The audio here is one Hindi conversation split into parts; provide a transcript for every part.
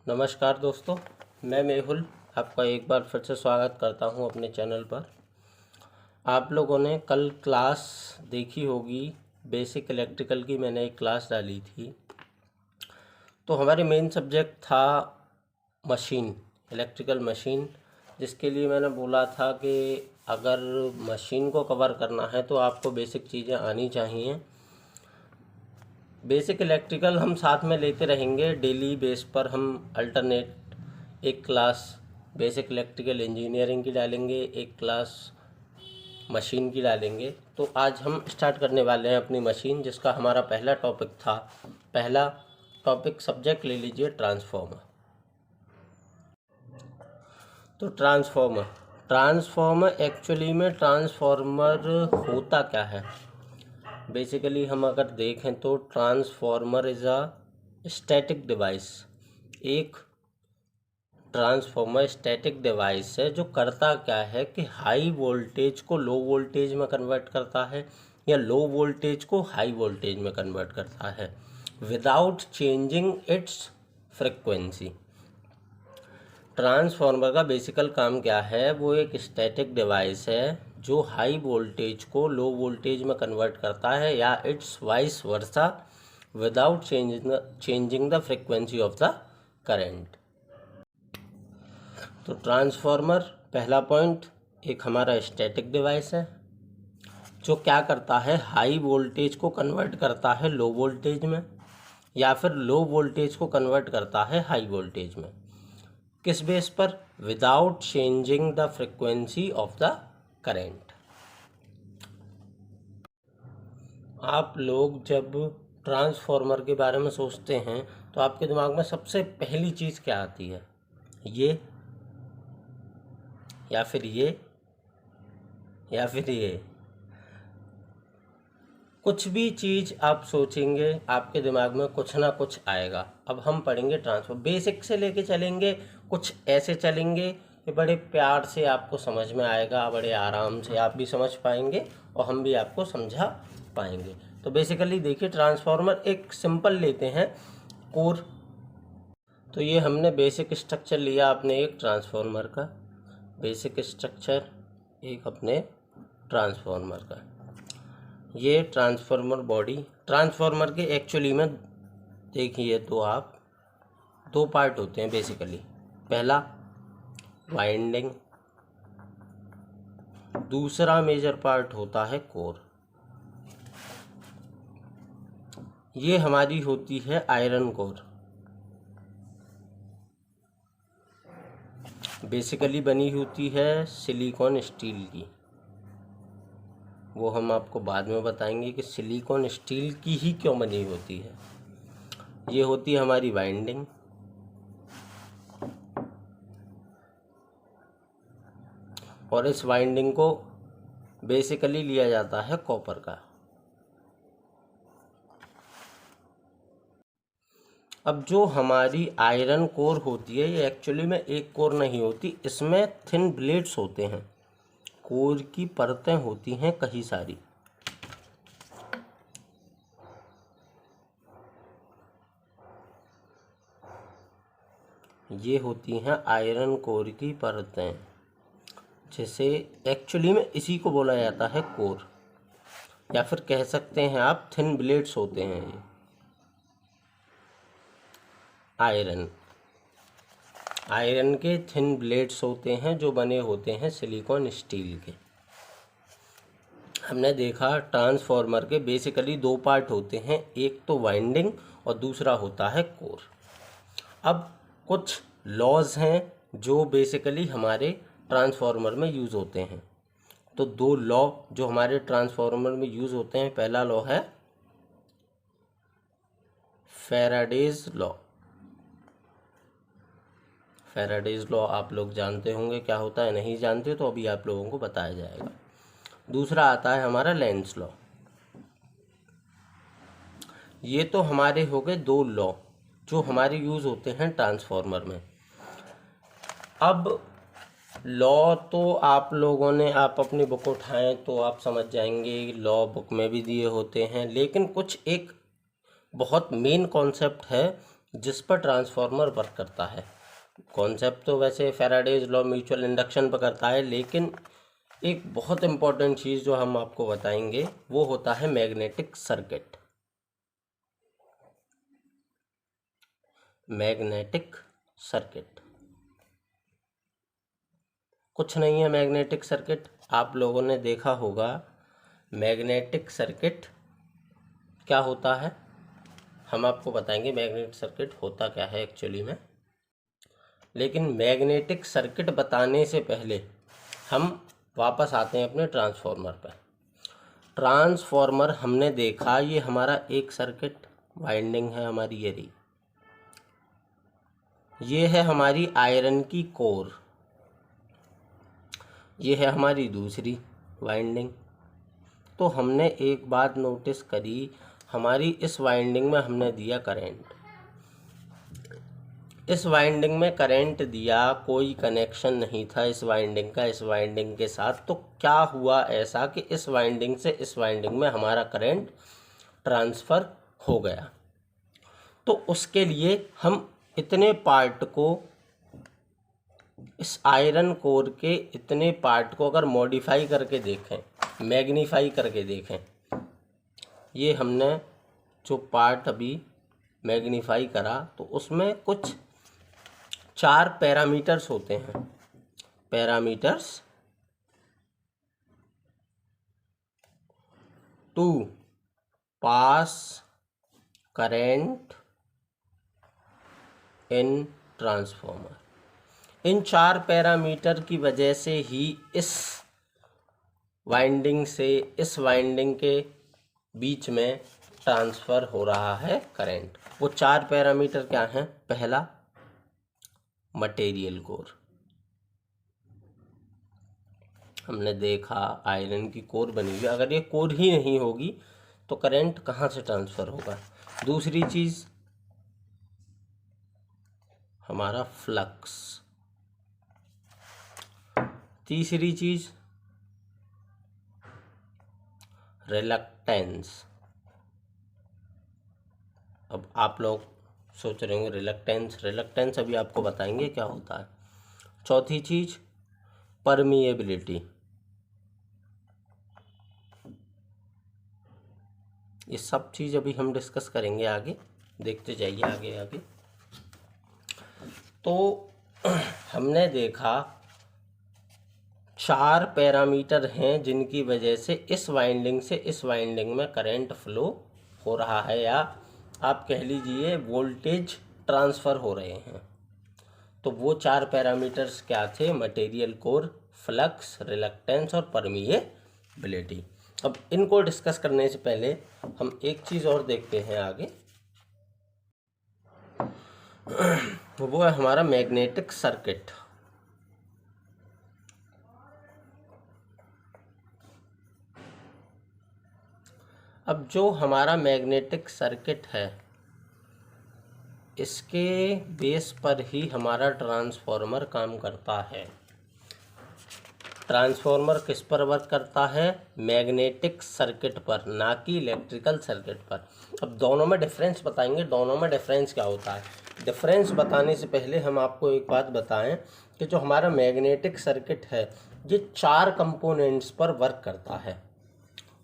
नमस्कार दोस्तों, मैं मेहुल आपका एक बार फिर से स्वागत करता हूं अपने चैनल पर। आप लोगों ने कल क्लास देखी होगी, बेसिक इलेक्ट्रिकल की मैंने एक क्लास डाली थी। तो हमारे मेन सब्जेक्ट था मशीन, इलेक्ट्रिकल मशीन, जिसके लिए मैंने बोला था कि अगर मशीन को कवर करना है तो आपको बेसिक चीज़ें आनी चाहिए। बेसिक इलेक्ट्रिकल हम साथ में लेते रहेंगे, डेली बेस पर हम अल्टरनेट एक क्लास बेसिक इलेक्ट्रिकल इंजीनियरिंग की डालेंगे, एक क्लास मशीन की डालेंगे। तो आज हम स्टार्ट करने वाले हैं अपनी मशीन, जिसका हमारा पहला टॉपिक था। पहला टॉपिक सब्जेक्ट ले लीजिए ट्रांसफॉर्मर। तो ट्रांसफॉर्मर एक्चुअली में ट्रांसफॉर्मर होता क्या है? बेसिकली हम अगर देखें तो transformer is a static device. एक ट्रांसफॉर्मर स्टैटिक डिवाइस है जो करता क्या है कि हाई वोल्टेज को लो वोल्टेज में कन्वर्ट करता है या लो वोल्टेज को हाई वोल्टेज में कन्वर्ट करता है without changing it's frequency. Transformer का बेसिकल काम क्या है? वो एक स्टैटिक डिवाइस है जो हाई वोल्टेज को लो वोल्टेज में कन्वर्ट करता है या it's vice versa without changing the frequency of the current. तो ट्रांसफॉर्मर पहला पॉइंट एक हमारा स्टैटिक डिवाइस है जो क्या करता है, हाई वोल्टेज को कन्वर्ट करता है लो वोल्टेज में या फिर लो वोल्टेज को कन्वर्ट करता है हाई वोल्टेज में। किस बेस पर? Without changing the frequency of the current. आप लोग जब ट्रांसफॉर्मर के बारे में सोचते हैं तो आपके दिमाग में सबसे पहली चीज़ क्या आती है? ये या फिर ये या फिर ये? कुछ भी चीज़ आप सोचेंगे आपके दिमाग में कुछ ना कुछ आएगा। अब हम पढ़ेंगे ट्रांसफर, बेसिक से लेके चलेंगे, कुछ ऐसे चलेंगे कि बड़े प्यार से आपको समझ में आएगा, बड़े आराम से आप भी समझ पाएंगे और हम भी आपको समझा पाएंगे। तो बेसिकली देखिए, ट्रांसफार्मर एक सिंपल लेते हैं कोर। तो ये हमने बेसिक स्ट्रक्चर लिया अपने एक ट्रांसफार्मर का, बेसिक स्ट्रक्चर एक अपने ट्रांसफार्मर का। ये ट्रांसफार्मर बॉडी, ट्रांसफार्मर के एक्चुअली में देखिए तो आप दो पार्ट होते हैं बेसिकली। पहला वाइंडिंग, दूसरा मेजर पार्ट होता है कोर। ये हमारी होती है आयरन कोर, बेसिकली बनी होती है सिलिकॉन स्टील की। वो हम आपको बाद में बताएंगे कि सिलिकॉन स्टील की ही क्यों बनी होती है। ये होती है हमारी वाइंडिंग, और इस वाइंडिंग को बेसिकली लिया जाता है कॉपर का। अब जो हमारी आयरन कोर होती है ये एक्चुअली में एक कोर नहीं होती, इसमें थिन ब्लेड्स होते हैं, कोर की परतें होती हैं कई सारी। ये होती हैं आयरन कोर की परतें, जैसे एक्चुअली में इसी को बोला जाता है कोर, या फिर कह सकते हैं आप थिन ब्लेड्स होते हैं ये आयरन के थिन ब्लेड्स होते हैं जो बने होते हैं सिलिकॉन स्टील के। हमने देखा ट्रांसफॉर्मर के बेसिकली दो पार्ट होते हैं, एक तो वाइंडिंग और दूसरा होता है कोर। अब कुछ लॉज हैं जो बेसिकली हमारे ट्रांसफॉर्मर में यूज़ होते हैं। तो दो लॉ जो हमारे ट्रांसफॉर्मर में यूज़ होते हैं, पहला लॉ है फैराडेज लॉ। फैराडेज लॉ आप लोग जानते होंगे क्या होता है, नहीं जानते तो अभी आप लोगों को बताया जाएगा। दूसरा आता है हमारा लेंस लॉ। ये तो हमारे हो गए दो लॉ जो हमारे यूज़ होते हैं ट्रांसफॉर्मर में। अब लॉ तो आप लोगों ने, आप अपनी बुक उठाएं तो आप समझ जाएंगे, लॉ बुक में भी दिए होते हैं, लेकिन कुछ एक बहुत मेन कॉन्सेप्ट है जिस पर ट्रांसफार्मर वर्क करता है। कॉन्सेप्ट तो वैसे फैराडेज लॉ म्यूचुअल इंडक्शन पर करता है, लेकिन एक बहुत इम्पॉर्टेंट चीज़ जो हम आपको बताएंगे वो होता है मैग्नेटिक सर्किट। मैग्नेटिक सर्किट कुछ नहीं है। मैग्नेटिक सर्किट आप लोगों ने देखा होगा। मैग्नेटिक सर्किट क्या होता है हम आपको बताएंगे। मैग्नेटिक सर्किट होता क्या है एक्चुअली में, लेकिन मैग्नेटिक सर्किट बताने से पहले हम वापस आते हैं अपने ट्रांसफार्मर पर। ट्रांसफार्मर हमने देखा, ये हमारा एक सर्किट वाइंडिंग है हमारी, ये है हमारी आयरन की कोर, ये है हमारी दूसरी वाइंडिंग। तो हमने एक बात नोटिस करी, हमारी इस वाइंडिंग में हमने दिया करंट, इस वाइंडिंग में करंट दिया, कोई कनेक्शन नहीं था इस वाइंडिंग का इस वाइंडिंग के साथ। तो क्या हुआ ऐसा कि इस वाइंडिंग से इस वाइंडिंग में हमारा करंट ट्रांसफ़र हो गया। तो उसके लिए हम इतने पार्ट को, इस आयरन कोर के इतने पार्ट को अगर मॉडिफाई करके देखें, मैग्नीफाई करके देखें, ये हमने जो पार्ट अभी मैग्नीफाई करा, तो उसमें कुछ 4 पैरामीटर्स होते हैं। Parameters to pass current in transformer. इन 4 पैरामीटर की वजह से ही इस वाइंडिंग से इस वाइंडिंग के बीच में ट्रांसफ़र हो रहा है करंट। वो 4 पैरामीटर क्या हैं? पहला, मटेरियल कोर। हमने देखा आयरन की कोर बनी हुई, अगर ये कोर ही नहीं होगी तो करंट कहाँ से ट्रांसफ़र होगा। दूसरी चीज़ हमारा फ्लक्स। तीसरी चीज़ रिलक्टेंस। अब आप लोग सोच रहे होंगे रिलक्टेंस अभी आपको बताएंगे क्या होता है। चौथी चीज़ परमिएबिलिटी। ये सब चीज़ अभी हम डिस्कस करेंगे आगे, देखते जाइए आगे आगे। तो हमने देखा 4 पैरामीटर हैं जिनकी वजह से इस वाइंडिंग से इस वाइंडिंग में करंट फ्लो हो रहा है, या आप कह लीजिए वोल्टेज ट्रांसफ़र हो रहे हैं। तो वो 4 पैरामीटर्स क्या थे? मटेरियल कोर, फ्लक्स, रिलक्टेंस और परमिएबिलिटी। अब इनको डिस्कस करने से पहले हम एक चीज़ और देखते हैं आगे, वो है हमारा मैग्नेटिक सर्किट। अब जो हमारा मैग्नेटिक सर्किट है, इसके बेस पर ही हमारा ट्रांसफार्मर काम करता है। ट्रांसफार्मर किस पर वर्क करता है? मैग्नेटिक सर्किट पर, ना कि इलेक्ट्रिकल सर्किट पर। अब दोनों में डिफरेंस बताएंगे, दोनों में डिफरेंस क्या होता है। डिफरेंस बताने से पहले हम आपको एक बात बताएं कि जो हमारा मैग्नेटिक सर्किट है ये 4 कंपोनेंट्स पर वर्क करता है।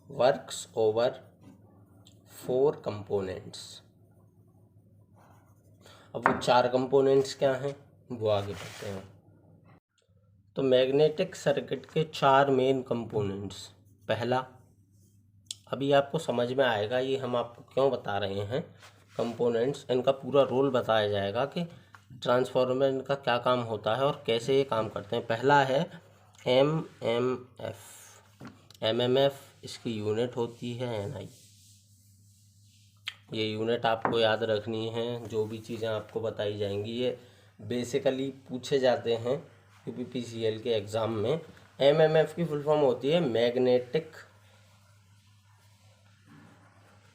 Works over 4 components. अब वो 4 कंपोनेंट्स क्या हैं वो आगे बढ़ते हैं। तो मैग्नेटिक सर्किट के 4 मेन कंपोनेंट्स। पहला, अभी आपको समझ में आएगा ये हम आपको क्यों बता रहे हैं कंपोनेंट्स, इनका पूरा रोल बताया जाएगा कि ट्रांसफार्मर का क्या काम होता है और कैसे ये काम करते हैं। पहला है एमएमएफ। एमएमएफ इसकी यूनिट होती है एनआई। ये यूनिट आपको याद रखनी है, जो भी चीज़ें आपको बताई जाएंगी ये बेसिकली पूछे जाते हैं यूपीपीसीएल के एग्ज़ाम में। एमएमएफ की फुल फॉर्म होती है मैग्नेटिक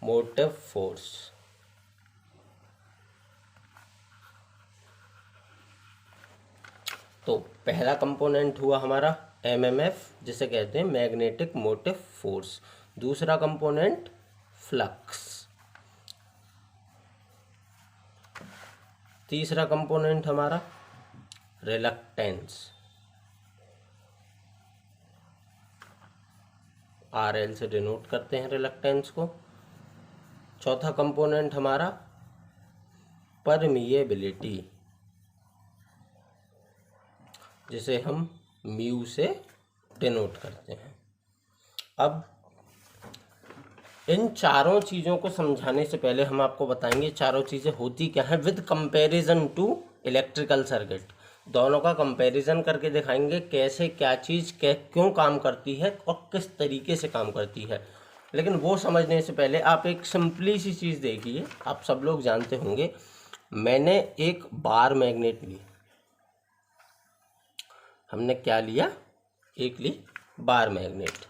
मोटिव फोर्स। तो पहला कंपोनेंट हुआ हमारा एमएमएफ, जिसे कहते हैं मैग्नेटिक मोटिव फोर्स। दूसरा कंपोनेंट फ्लक्स। तीसरा कंपोनेंट हमारा रिलक्टेंस, RL से डिनोट करते हैं रिलक्टेंस को। चौथा कंपोनेंट हमारा परमिएबिलिटी, जिसे हम म्यू से डिनोट करते हैं। अब इन चारों चीज़ों को समझाने से पहले हम आपको बताएंगे चारों चीज़ें होती क्या हैं with comparison to electrical circuit. दोनों का कंपैरिजन करके दिखाएंगे कैसे क्या चीज़ क्यों काम करती है और किस तरीके से काम करती है। लेकिन वो समझने से पहले आप एक सिंपली सी चीज़ देखिए। आप सब लोग जानते होंगे, मैंने एक बार मैग्नेट ली। हमने क्या लिया? एक ली बार मैग्नेट।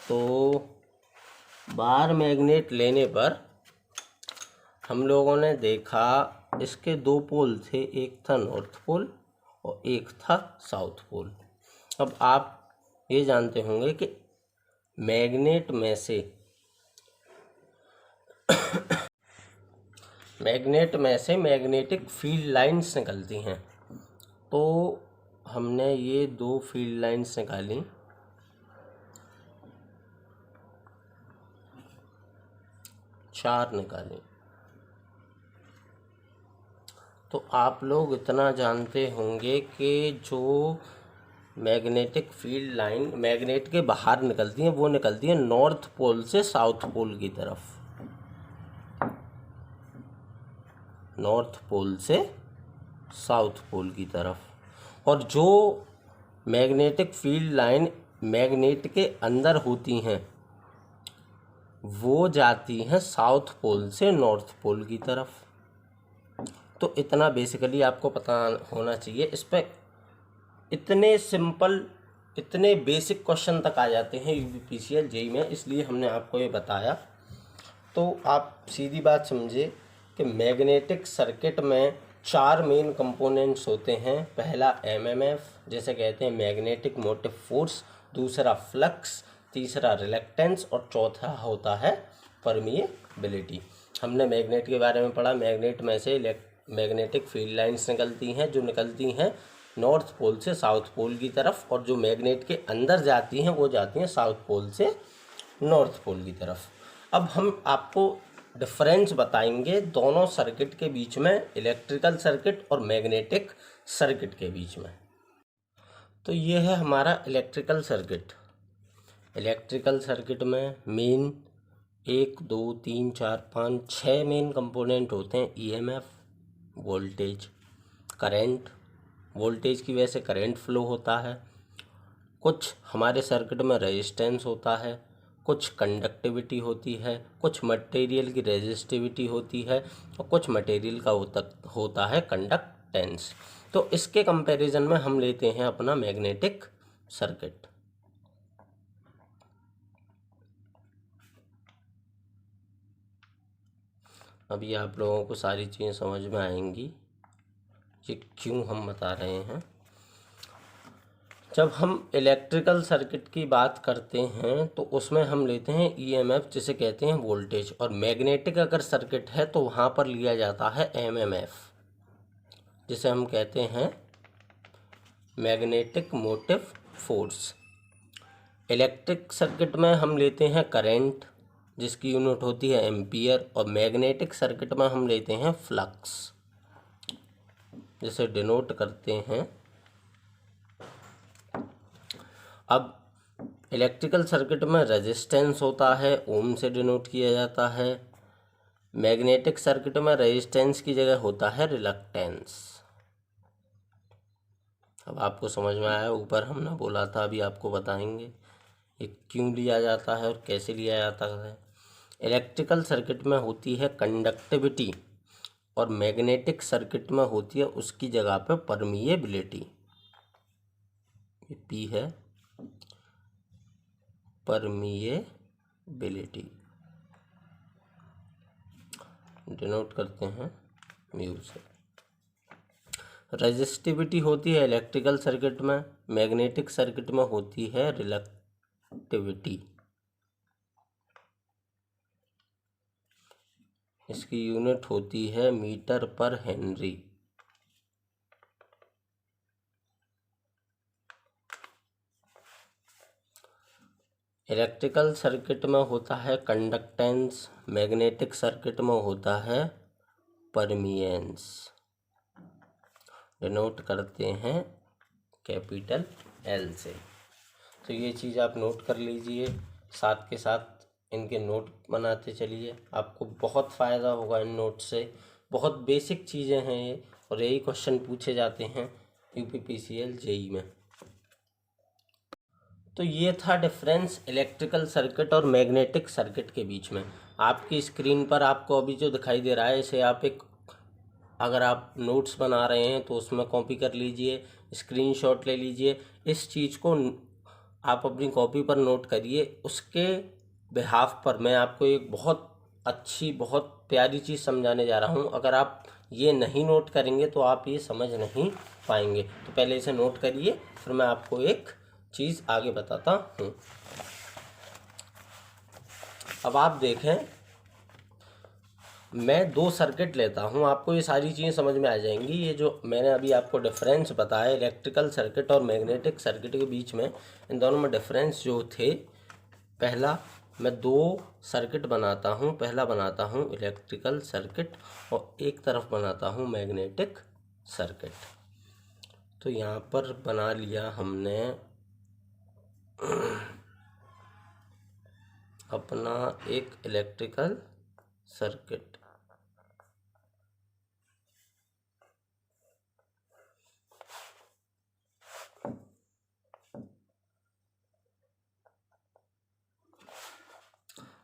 तो बार मैग्नेट लेने पर हम लोगों ने देखा इसके दो पोल थे, एक था नॉर्थ पोल और एक था साउथ पोल। अब आप ये जानते होंगे कि मैग्नेट में से मैग्नेटिक फील्ड लाइंस निकलती हैं। तो हमने ये दो फील्ड लाइंस निकाली, चार निकाली। तो आप लोग इतना जानते होंगे कि जो मैग्नेटिक फील्ड लाइन मैग्नेट के बाहर निकलती हैं वो निकलती है नॉर्थ पोल से साउथ पोल की तरफ। नॉर्थ पोल से साउथ पोल की तरफ। और जो मैग्नेटिक फील्ड लाइन मैग्नेट के अंदर होती हैं वो जाती हैं साउथ पोल से नॉर्थ पोल की तरफ। तो इतना बेसिकली आपको पता होना चाहिए। इस पर इतने सिंपल, इतने बेसिक क्वेश्चन तक आ जाते हैं यूपीपीसीएल जेईई में, इसलिए हमने आपको ये बताया। तो आप सीधी बात समझे कि मैग्नेटिक सर्किट में चार मेन कंपोनेंट्स होते हैं। पहला एमएमएफ, जैसे कहते हैं मैग्नेटिक मोटिव फोर्स, दूसरा फ्लक्स, तीसरा रिलक्टेंस और चौथा होता है परमिएबिलिटी। हमने मैग्नेट के बारे में पढ़ा। मैग्नेट में से मैग्नेटिक फील्ड लाइंस निकलती हैं जो निकलती हैं नॉर्थ पोल से साउथ पोल की तरफ, और जो मैग्नेट के अंदर जाती हैं वो जाती हैं साउथ पोल से नॉर्थ पोल की तरफ। अब हम आपको डिफरेंस बताएंगे दोनों सर्किट के बीच में, इलेक्ट्रिकल सर्किट और मैग्नेटिक सर्किट के बीच में। तो ये है हमारा इलेक्ट्रिकल सर्किट। इलेक्ट्रिकल सर्किट में मेन 1 2 3 4 5 6 मेन कंपोनेंट होते हैं। ईएमएफ, वोल्टेज, करंट, वोल्टेज की वजह से करंट फ्लो होता है। कुछ हमारे सर्किट में रेजिस्टेंस होता है, कुछ कंडक्टिविटी होती है, कुछ मटेरियल की रेजिस्टिविटी होती है और कुछ मटेरियल का होता है कंडक्टेंस। तो इसके कंपैरिजन में हम लेते हैं अपना मैग्नेटिक सर्किट। अभी आप लोगों को सारी चीज़ें समझ में आएंगी ये क्यों हम बता रहे हैं। जब हम इलेक्ट्रिकल सर्किट की बात करते हैं तो उसमें हम लेते हैं ईएमएफ, जिसे कहते हैं वोल्टेज। और मैग्नेटिक अगर सर्किट है तो वहाँ पर लिया जाता है एमएमएफ, जिसे हम कहते हैं magnetic motive force. Electric circuit में हम लेते हैं करंट, जिसकी यूनिट होती है एम्पियर। और मैग्नेटिक सर्किट में हम लेते हैं फ्लक्स, जिसे डिनोट करते हैं। अब इलेक्ट्रिकल सर्किट में रेजिस्टेंस होता है, ओम से डिनोट किया जाता है। मैग्नेटिक सर्किट में रेजिस्टेंस की जगह होता है रिलक्टेंस। अब आपको समझ में आया। ऊपर हमने बोला था, अभी आपको बताएंगे ये क्यों लिया जाता है और कैसे लिया जाता है। इलेक्ट्रिकल सर्किट में होती है कंडक्टिविटी और मैग्नेटिक सर्किट में होती है उसकी जगह पे परमिएबिलिटी। पी है परमिएबिलिटी, डिनोट करते हैं म्यू से। रेजिस्टिविटी होती है इलेक्ट्रिकल सर्किट में, मैग्नेटिक सर्किट में होती है रिलक्टिविटी। इसकी यूनिट होती है मीटर पर हेनरी। इलेक्ट्रिकल सर्किट में होता है कंडक्टेंस, मैग्नेटिक सर्किट में होता है परमिएंस। डिनोट करते हैं कैपिटल एल से। तो ये चीज़ आप नोट कर लीजिए, साथ के साथ इनके नोट बनाते चलिए, आपको बहुत फ़ायदा होगा इन नोट से। बहुत बेसिक चीज़ें हैं ये, और यही क्वेश्चन पूछे जाते हैं यूपीपीसीएल जेई में। तो ये था डिफरेंस इलेक्ट्रिकल सर्किट और मैग्नेटिक सर्किट के बीच में। आपकी स्क्रीन पर आपको अभी जो दिखाई दे रहा है, इसे आप अगर आप नोट्स बना रहे हैं तो उसमें कॉपी कर लीजिए, स्क्रीनशॉट ले लीजिए। इस चीज़ को आप अपनी कॉपी पर नोट करिए। उसके बिहाफ पर मैं आपको एक बहुत अच्छी, बहुत प्यारी चीज़ समझाने जा रहा हूँ। अगर आप ये नहीं नोट करेंगे तो आप ये समझ नहीं पाएंगे। तो पहले इसे नोट करिए, फिर मैं आपको एक चीज़ आगे बताता हूँ। अब आप देखें, मैं 2 सर्किट लेता हूँ, आपको ये सारी चीज़ें समझ में आ जाएंगी। ये जो मैंने अभी आपको डिफरेंस बताया इलेक्ट्रिकल सर्किट और मैग्नेटिक सर्किट के बीच में, इन दोनों में डिफरेंस जो थे, पहला मैं 2 सर्किट बनाता हूँ। पहला बनाता हूँ इलेक्ट्रिकल सर्किट और एक तरफ बनाता हूँ मैग्नेटिक सर्किट। तो यहाँ पर बना लिया हमने अपना एक इलेक्ट्रिकल सर्किट।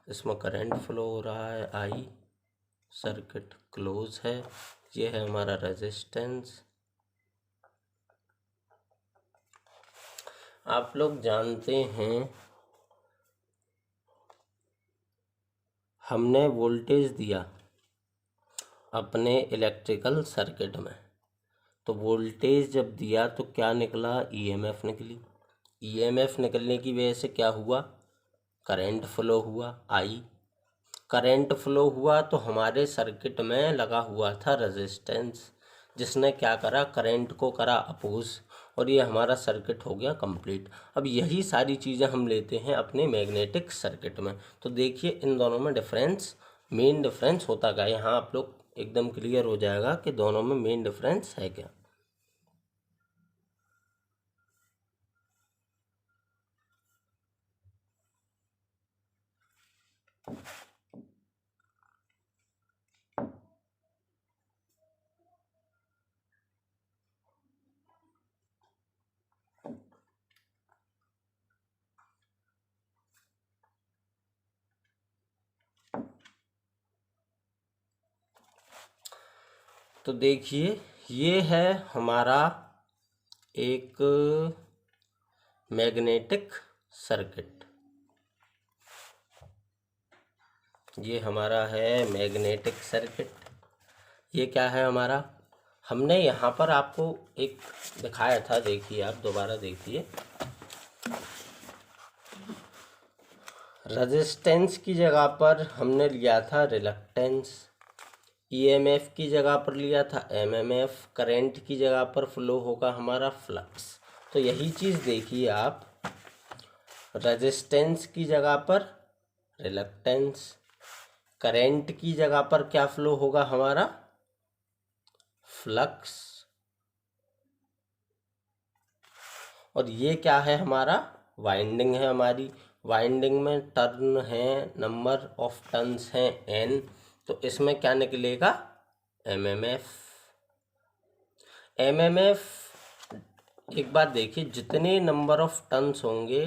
इसमें करंट फ्लो हो रहा है आई, सर्किट क्लोज है। ये है हमारा रेजिस्टेंस। आप लोग जानते हैं हमने वोल्टेज दिया अपने इलेक्ट्रिकल सर्किट में, तो वोल्टेज जब दिया तो क्या निकला, ईएमएफ निकली। ईएमएफ निकलने की वजह से क्या हुआ, करंट फ्लो हुआ आई। करंट फ्लो हुआ तो हमारे सर्किट में लगा हुआ था रेजिस्टेंस, जिसने क्या करा, करंट को करा अपोज, और ये हमारा सर्किट हो गया कंप्लीट। अब यही सारी चीज़ें हम लेते हैं अपने मैग्नेटिक सर्किट में। तो देखिए इन दोनों में डिफरेंस, मेन डिफरेंस होता क्या, यहाँ आप लोग एकदम क्लियर हो जाएगा कि दोनों में मेन डिफरेंस है क्या। तो देखिए ये है हमारा एक मैग्नेटिक सर्किट, ये हमारा है मैग्नेटिक सर्किट। ये क्या है हमारा, हमने यहाँ पर आपको एक दिखाया था, देखिए आप दोबारा देखिए। रेजिस्टेंस की जगह पर हमने लिया था रिलक्टेंस, ईएमएफ की जगह पर लिया था एमएमएफ, करंट की जगह पर फ्लो होगा हमारा फ्लक्स। तो यही चीज़ देखिए आप, रेजिस्टेंस की जगह पर रिलक्टेंस, करंट की जगह पर क्या फ्लो होगा हमारा, फ्लक्स, और ये क्या है हमारा, वाइंडिंग है हमारी। वाइंडिंग में टर्न है, नंबर ऑफ टर्न्स हैं एन, तो इसमें क्या निकलेगा, एमएमएफ। एमएमएफ, एक बात देखिए, जितने नंबर ऑफ टर्न्स होंगे,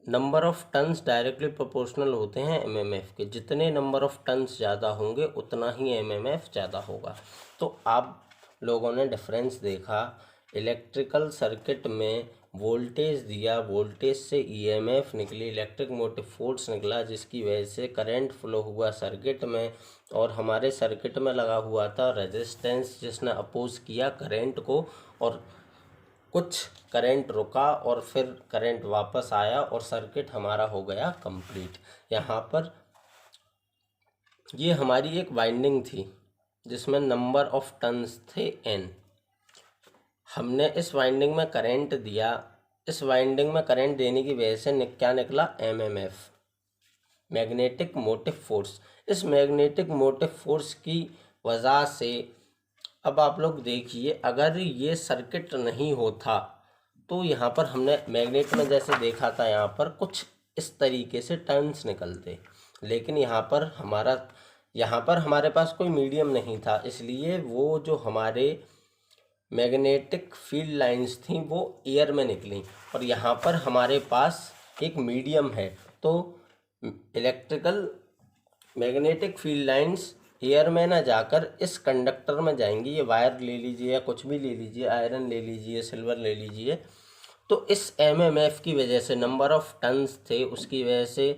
number of turns directly proportional होते हैं एमएमएफ के। जितने नंबर ऑफ टर्न्स ज़्यादा होंगे उतना ही एमएमएफ ज़्यादा होगा। तो आप लोगों ने डिफरेंस देखा, इलेक्ट्रिकल सर्किट में वोल्टेज दिया, वोल्टेज से ईएमएफ निकली, इलेक्ट्रिक मोटिव फोर्स निकला, जिसकी वजह से करंट फ्लो हुआ सर्किट में, और हमारे सर्किट में लगा हुआ था रेजिस्टेंस, जिसने अपोज किया करंट को, और कुछ करंट रुका और फिर करंट वापस आया और सर्किट हमारा हो गया कंप्लीट। यहाँ पर ये हमारी एक वाइंडिंग थी जिसमें नंबर ऑफ टर्न्स थे n। हमने इस वाइंडिंग में करंट दिया, इस वाइंडिंग में करंट देने की वजह से क्या निकला, MMF, मैग्नेटिक मोटिव फोर्स। इस मैग्नेटिक मोटिव फोर्स की वजह से अब आप लोग देखिए, अगर ये सर्किट नहीं होता तो यहाँ पर हमने मैग्नेट में जैसे देखा था, यहाँ पर कुछ इस तरीके से टर्न्स निकलते, लेकिन यहाँ पर हमारे पास कोई मीडियम नहीं था, इसलिए वो जो हमारे मैग्नेटिक फील्ड लाइंस थी वो एयर में निकली। और यहाँ पर हमारे पास एक मीडियम है, तो electrical magnetic field lines air में ना जाकर इस कंडक्टर में जाएंगी। ये वायर ले लीजिए या कुछ भी ले लीजिए, आयरन ले लीजिए, सिल्वर ले लीजिए। तो इस MMF की वजह से, नंबर ऑफ टर्न्स थे उसकी वजह से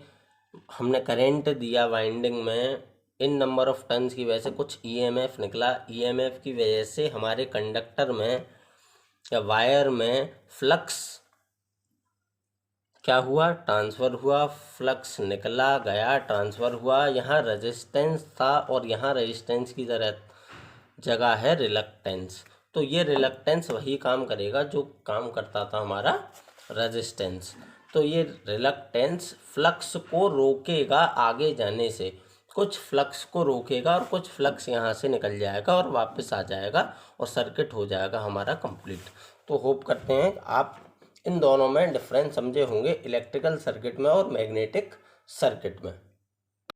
हमने करंट दिया वाइंडिंग में, इन नंबर ऑफ टर्न्स की वजह से कुछ EMF निकला। EMF की वजह से हमारे कंडक्टर में या वायर में फ्लक्स क्या हुआ, ट्रांसफ़र हुआ, फ्लक्स निकला गया, ट्रांसफ़र हुआ। यहाँ रेजिस्टेंस था और यहाँ रेजिस्टेंस की जगह है रिलक्टेंस। तो ये रिलक्टेंस वही काम करेगा जो काम करता था हमारा रेजिस्टेंस। तो ये रिलक्टेंस फ्लक्स को रोकेगा आगे जाने से, कुछ फ्लक्स को रोकेगा और कुछ फ्लक्स यहाँ से निकल जाएगा और वापस आ जाएगा और सर्किट हो जाएगा हमारा कंप्लीट। तो होप करते हैं आप इन दोनों में डिफरेंस समझे होंगे, इलेक्ट्रिकल सर्किट में और मैग्नेटिक सर्किट में।